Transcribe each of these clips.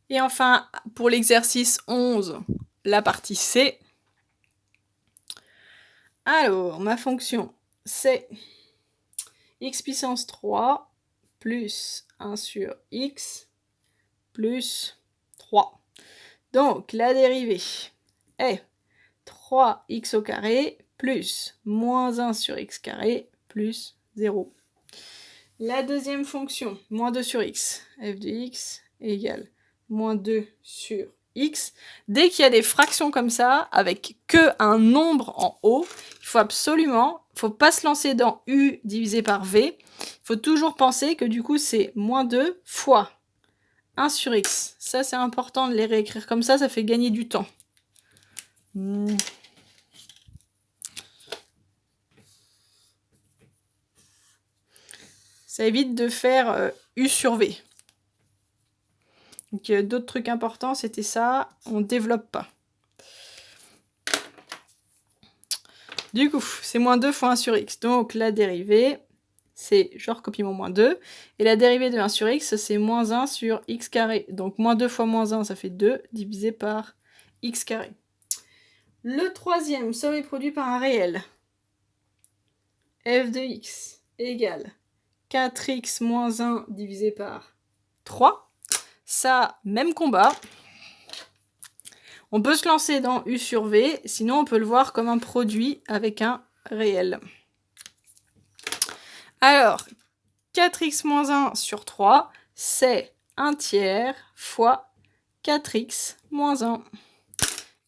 Et enfin, pour l'exercice 11, la partie C. Alors, ma fonction, c'est x puissance 3 plus 1 sur x plus 3. Donc, la dérivée est 3x au carré plus moins 1 sur x carré plus 0. La deuxième fonction, moins 2 sur x, f de x égale moins 2 sur x. Dès qu'il y a des fractions comme ça, avec que un nombre en haut, il faut absolument, faut pas se lancer dans u divisé par v, il faut toujours penser que du coup c'est moins 2 fois 1 sur x. Ça c'est important de les réécrire comme ça fait gagner du temps. Ça évite de faire u sur v. Donc d'autres trucs importants, c'était ça, on développe pas. Du coup, c'est moins 2 fois 1 sur x. Donc la dérivée, c'est, je recopie mon moins 2. Et la dérivée de 1 sur x, c'est moins 1 sur x carré. Donc moins 2 fois moins 1, ça fait 2, divisé par x carré. Le troisième, somme est produit par un réel. F de x égale 4x moins 1 divisé par 3. Ça, même combat. On peut se lancer dans u sur v, sinon on peut le voir comme un produit avec un réel. Alors, 4x moins 1 sur 3, c'est 1 tiers fois 4x moins 1.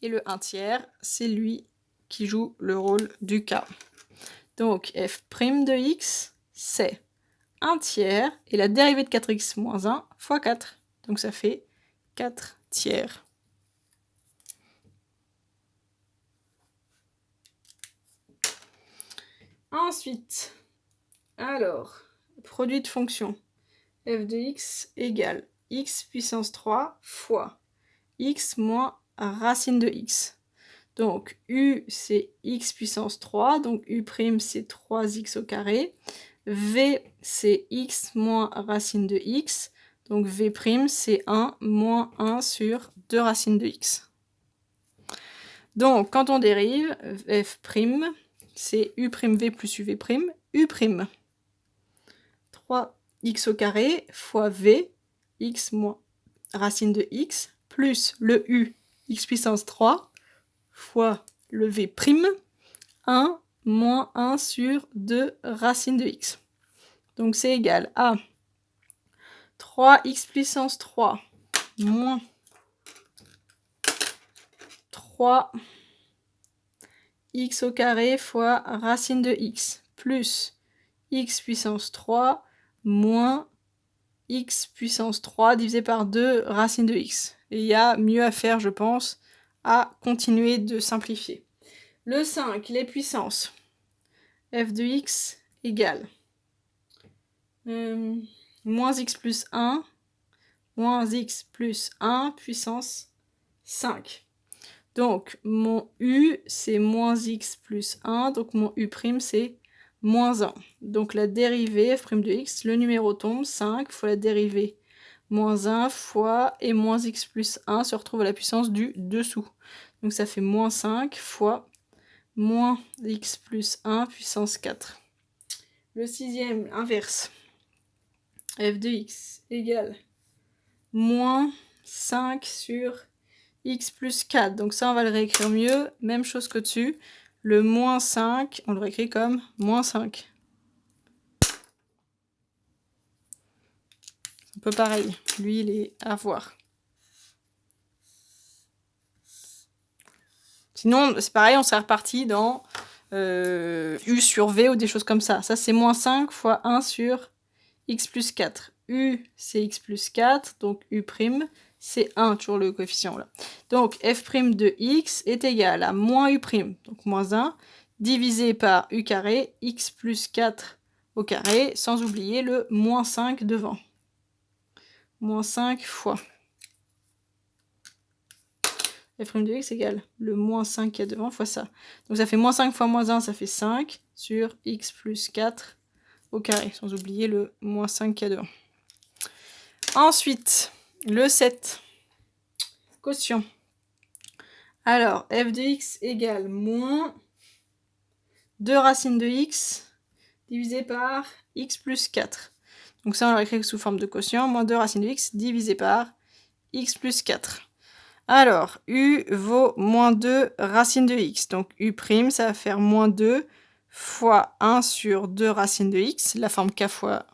Et le 1 tiers, c'est lui qui joue le rôle du k. Donc, f' de x, c'est 1 tiers, et la dérivée de 4x moins 1 fois 4. Donc ça fait 4 tiers. Ensuite, alors, produit de fonction. F de x égale x puissance 3 fois x moins racine de x. Donc, u, c'est x puissance 3, donc u', c'est 3x au carré. V, c'est x moins racine de x. Donc, v', c'est 1 moins 1 sur 2 racines de x. Donc, quand on dérive, f', c'est u'v plus uv', u'. 3x au carré fois v, x moins racine de x, plus le u, x puissance 3, fois le v', 1 moins 1 sur 2 racine de x. Donc c'est égal à 3x puissance 3 moins 3x au carré fois racine de x, plus x puissance 3 moins x puissance 3 divisé par 2 racine de x. Et il y a mieux à faire, je pense, à continuer de simplifier. Le 5, les puissances. F de x égale moins x plus 1, moins x plus 1 puissance 5. Donc, mon u, c'est moins x plus 1, donc mon u', c'est moins 1. Donc, la dérivée f' de x, le numéro tombe, 5 fois la dérivée moins 1 fois et moins x plus 1 se retrouve à la puissance du dessous. Donc, ça fait moins 5 fois moins x plus 1 puissance 4. Le sixième, inverse. F de x égale moins 5 sur x plus 4. Donc ça, on va le réécrire mieux. Même chose qu'au-dessus. Le moins 5, on le réécrit comme moins 5. Un peu pareil. Lui, il est à voir. Sinon, c'est pareil, on serait reparti dans u sur v ou des choses comme ça. Ça, c'est moins 5 fois 1 sur x plus 4. U, c'est x plus 4, donc u', c'est 1, toujours le coefficient là. Donc, f' de x est égal à moins u', donc moins 1, divisé par u carré, x plus 4 au carré, sans oublier le moins 5 devant. Moins 5 fois f' de x égale le moins 5 qu'il y a devant fois ça. Donc ça fait moins 5 fois moins 1, ça fait 5 sur x plus 4 au carré, sans oublier le moins 5 qu'il y a devant. Ensuite, le 7. quotient. Alors, f de x égale moins 2 racines de x divisé par x plus 4. Donc ça, on l'écrit sous forme de quotient. Moins 2 racines de x divisé par x plus 4. Alors, u vaut moins 2 racines de x. Donc u', ça va faire moins 2 fois 1 sur 2 racines de x, la forme k fois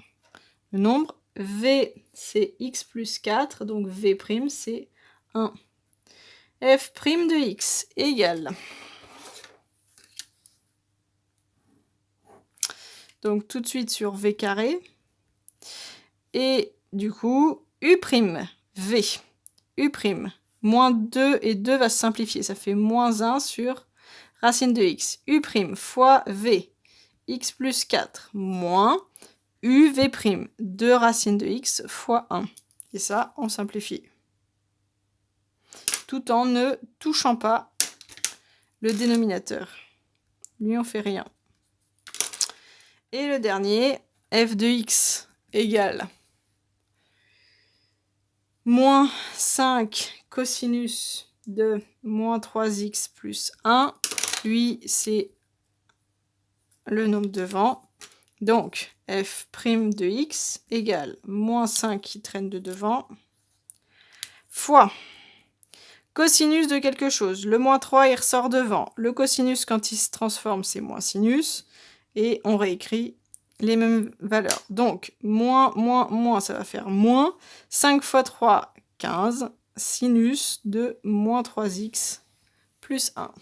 le nombre. V, c'est x plus 4, donc v', c'est 1. F' de x égale... Donc tout de suite sur v carré. Et du coup, u', v, u', moins 2 et 2 va se simplifier. Ça fait moins 1 sur racine de x. U' fois v, x plus 4, moins uv', 2 racines de x fois 1. Et ça, on simplifie. Tout en ne touchant pas le dénominateur. Lui, on fait rien. Et le dernier, f de x égale moins 5 cosinus de moins 3x plus 1. Lui, c'est le nombre devant. Donc, f' de x égale moins 5 qui traîne de devant, fois cosinus de quelque chose. Le moins 3, il ressort devant. Le cosinus, quand il se transforme, c'est moins sinus. Et on réécrit les mêmes valeurs. Donc, moins, ça va faire moins. 5 fois 3, 15. Sinus de moins 3x plus 1.